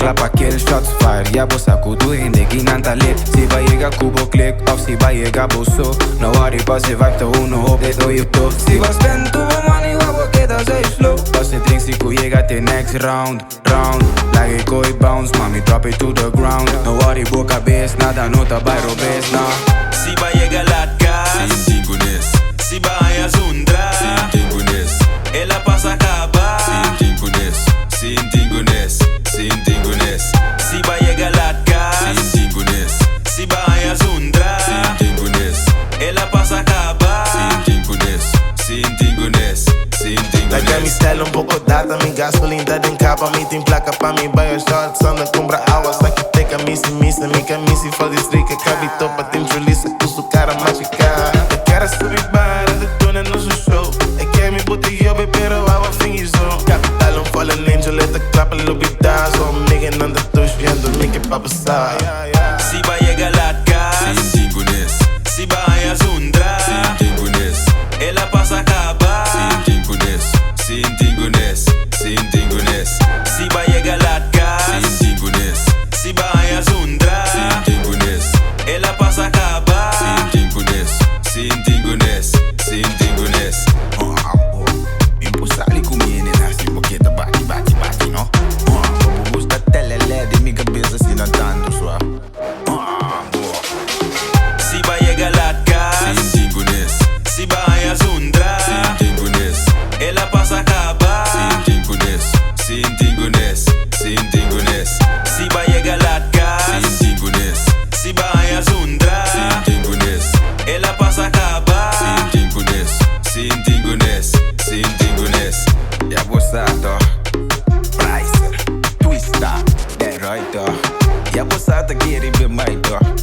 klap aquele shots fire. Ja bossa kudu hindi ginantalit. Si ba jega kubo click of si ba jega boso. No worry pa si vibe to uno hoop dit doe je toch. Si ba spend to money wabo queda say slow. Pas se drink si ku jega te next round. Like ik gooi bounce mami drop it to the ground. No worry boca base nada nota by robes na. Si ba jega latkas Sin tingunes, Si ba haya zundra sin tingunes, Ela pasa acaba sin tingunes, sin tingunes, sin tingunes, Si ba jega latkas sin tingunes, Si ba haya zundra sin tingunes, Ela pasa acaba sin tingunes, sin tingunes, sin Like mi tingunes. style un poco data, mi gasolina en capa, mi team placa pa' mi bio shots, anda compra aguas, like que te camisa, mi camisa for district, que cabito pa' team release, com su cara machucada. Eu quero subir barra, de tuna no su show, é que mi botella pero agua fin y zo. Capital, fallen angel, esta clapa lo bidazo, amiga anda tushando, mi que pa' pasar. Si ba jega latkas Sin tingunes, Si ba haya zundra sin tingunes, Ela pasa acaba sin tingunes, sin tingunes, sin tingunes, Si ba jega latkas sin tingunes, Si ba haya zundra sin tingunes, Ela pasa acaba sin tingunes, sin tingunes, sin tingunes. Impulsar e comer nasi boqueta bate, no? Gusta telele de mi cabeça se não tanto sua. Si ba jega latkas Sin tingunes, Si ba haya zundra sin tingunes, Ela pasa acaba sin tingunes, sin tingunes, sin tingunes, Si ba jega latkas sin tingunes, Si ba haya zundra sin tingunes, Ela pasa acaba sin tingunes, sin tingunes, sin tingunes. Ja bossa toch. Pricer, Twista, de Reuter. Ja bossa te keri bij mij toch.